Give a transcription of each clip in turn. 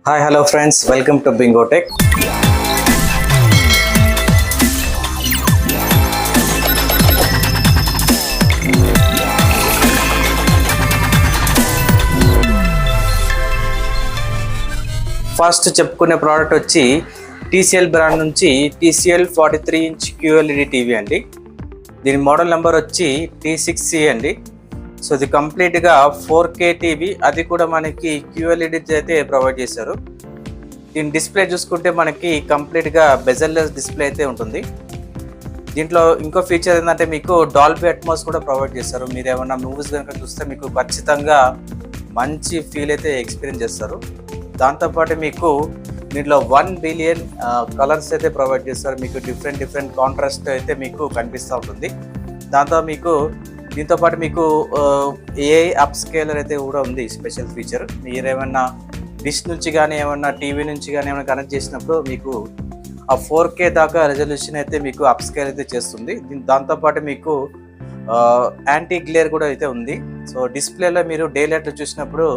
Hi, hello friends, welcome to Bingo Tech. First చెప్పుకునే product వచ్చి TCL brand నుంచి TCL 43-inch QLED TV అండి. దీని మోడల్ నెంబర్ వచ్చి T6C అండి. సో ఇది కంప్లీట్గా 4K టీవీ, అది కూడా మనకి QLED అయితే ప్రొవైడ్ చేశారు. దీని డిస్ప్లే చూసుకుంటే మనకి కంప్లీట్గా బెజల్లెస్ డిస్ప్లే అయితే ఉంటుంది. దీంట్లో ఇంకో ఫీచర్ ఏంటంటే మీకు డాల్బీ అట్మాస్ కూడా ప్రొవైడ్ చేస్తారు. మీరు ఏమన్నా మూవీస్ కనుక చూస్తే మీకు ఖచ్చితంగా మంచి ఫీల్ అయితే ఎక్స్పీరియన్స్ చేస్తారు. దాంతోపాటు మీకు దీంట్లో 1 బిలియన్ కలర్స్ అయితే ప్రొవైడ్ చేస్తారు. మీకు డిఫరెంట్ కాంట్రాస్ట్ అయితే మీకు కనిపిస్తూ ఉంటుంది. దీంతోపాటు మీకు AI అప్ స్కేలర్ అయితే కూడా ఉంది, స్పెషల్ ఫీచర్. మీరు ఏమన్నా డిష్ నుంచి కానీ ఏమన్నా టీవీ నుంచి కానీ ఏమైనా కనెక్ట్ చేసినప్పుడు మీకు ఆ 4K దాకా రెజల్యూషన్ అయితే మీకు అప్ స్కేల్ అయితే చేస్తుంది. దాంతోపాటు మీకు యాంటీ గ్లేర్ కూడా అయితే ఉంది. సో డిస్ప్లేలో మీరు డే లైట్లో చూసినప్పుడు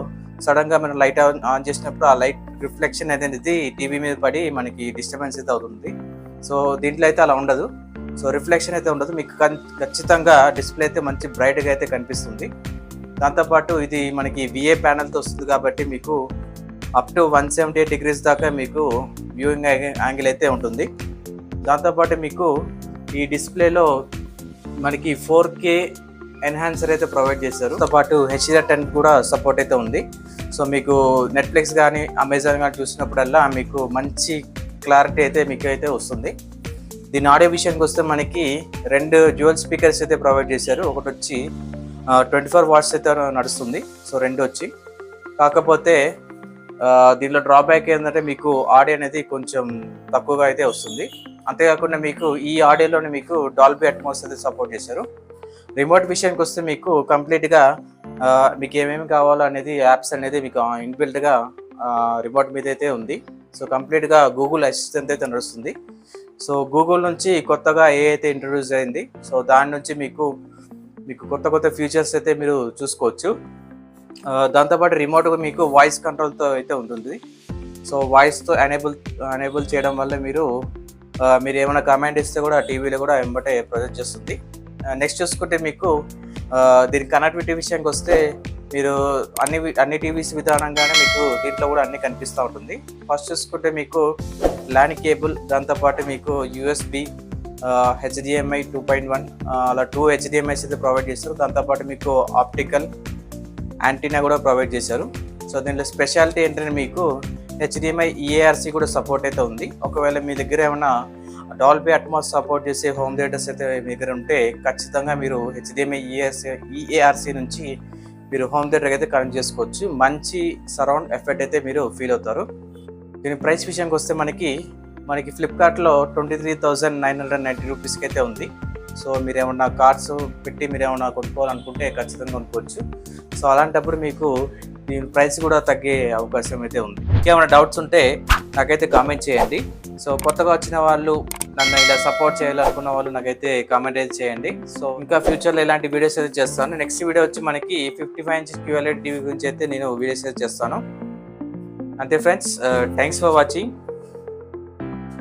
సడన్గా మనం లైట్ ఆన్ చేసినప్పుడు ఆ లైట్ రిఫ్లెక్షన్ అనేది టీవీ మీద పడి మనకి డిస్టర్బెన్స్ అయితే అవుతుంది. సో దీంట్లో అయితే అలా ఉండదు. సో రిఫ్లెక్షన్ అయితే ఉండదు, మీకు ఖచ్చితంగా డిస్ప్లే అయితే మంచి బ్రైట్గా అయితే కనిపిస్తుంది. దాంతోపాటు ఇది మనకి VA ప్యానల్తో వస్తుంది కాబట్టి మీకు అప్ టు 178 degrees దాకా మీకు వ్యూయింగ్ యాంగిల్ అయితే ఉంటుంది. దాంతోపాటు మీకు ఈ డిస్ప్లేలో మనకి 4K ఎన్హాన్సర్ అయితే ప్రొవైడ్ చేశారు. దాంతోపాటు HDR10 కూడా సపోర్ట్ అయితే ఉంది. సో మీకు నెట్ఫ్లిక్స్ కానీ అమెజాన్ కానీ చూసినప్పుడల్లా మీకు మంచి క్లారిటీ అయితే మీకు అయితే వస్తుంది. దీని ఆడియో విషయానికి వస్తే మనకి 2 డ్యూయల్ స్పీకర్స్ అయితే ప్రొవైడ్ చేశారు. ఒకటి వచ్చి 24 watts అయితే నడుస్తుంది. సో 2 వచ్చి, కాకపోతే దీనిలో డ్రాబ్యాక్ ఏంటంటే మీకు ఆడియో అనేది కొంచెం తక్కువగా అయితే వస్తుంది. అంతేకాకుండా మీకు ఈ ఆడియోలోనే మీకు డాల్బీ అట్మాస్ అయితే సపోర్ట్ చేశారు. రిమోట్ విషయానికి వస్తే మీకు కంప్లీట్గా మీకు ఏమేమి కావాలో అనేది యాప్స్ అనేది మీకు ఇన్బిల్ట్గా రిమోట్ మీద అయితే ఉంది. సో కంప్లీట్గా గూగుల్ అసిస్టెంట్ అయితే నడుస్తుంది. సో గూగుల్ నుంచి కొత్తగా AI అయితే ఇంట్రడ్యూస్ అయింది. సో దాని నుంచి మీకు కొత్త ఫీచర్స్ అయితే మీరు చూసుకోవచ్చు. దాంతోపాటు రిమోట్గా మీకు వాయిస్ కంట్రోల్తో అయితే ఉంటుంది. సో వాయిస్తో ఎనేబుల్ చేయడం వల్ల మీరు ఏమైనా కమాండ్ ఇస్తే కూడా టీవీలో కూడా వెంబటే ప్రొజెక్ట్ చేస్తుంది. నెక్స్ట్ చూసుకుంటే మీకు దీని కనెక్టివిటీ విషయానికి వస్తే మీరు అన్ని టీవీస్ విధానంగానే మీకు దీంట్లో కూడా అన్నీ కనిపిస్తూ ఉంటుంది. ఫస్ట్ చూసుకుంటే మీకు LAN కేబుల్, దాంతోపాటు మీకు USB, HDMI 2.1 అలా 2 HDMIs అయితే ప్రొవైడ్ చేస్తారు. దాంతోపాటు మీకు ఆప్టికల్ యాంటీనా కూడా ప్రొవైడ్ చేశారు. సో దీంట్లో స్పెషాలిటీ ఏంటంటే మీకు HDMI EARC కూడా సపోర్ట్ అయితే ఉంది. ఒకవేళ మీ దగ్గర ఏమైనా డాల్బీ అట్మాస్ సపోర్ట్ చేసే హోమ్ థియేటర్స్ అయితే మీ దగ్గర ఉంటే ఖచ్చితంగా మీరు HDMI EARC నుంచి మీరు హోమ్ థియేటర్కి అయితే కనెక్ట్ చేసుకోవచ్చు. మంచి సరౌండ్ ఎఫెక్ట్ అయితే మీరు ఫీల్ అవుతారు. దీని ప్రైస్ విషయానికి వస్తే మనకి ఫ్లిప్కార్ట్లో 23,990 రూపీస్కి అయితే ఉంది. సో మీరు ఏమన్నా కార్డ్స్ పెట్టి మీరు ఏమన్నా కొనుక్కోవాలనుకుంటే ఖచ్చితంగా కొనుక్కోవచ్చు. సో అలాంటప్పుడు మీకు దీని ప్రైస్ కూడా తగ్గే అవకాశం అయితే ఉంది. ఇంకేమైనా డౌట్స్ ఉంటే నాకైతే కామెంట్ చేయండి. సో కొత్తగా వచ్చిన వాళ్ళు, నన్ను ఇలా సపోర్ట్ చేయాలనుకున్న వాళ్ళు నాకైతే కామెంట్ అయితే చేయండి. సో ఇంకా ఫ్యూచర్లో ఇలాంటి వీడియోస్ అయితే చేస్తాను. నెక్స్ట్ వీడియో వచ్చి మనకి 55-inch QLED టీవీ గురించి అయితే నేను వీడియోస్ అయితే చేస్తాను. అంతే ఫ్రెండ్స్, థ్యాంక్స్ ఫర్ వాచింగ్.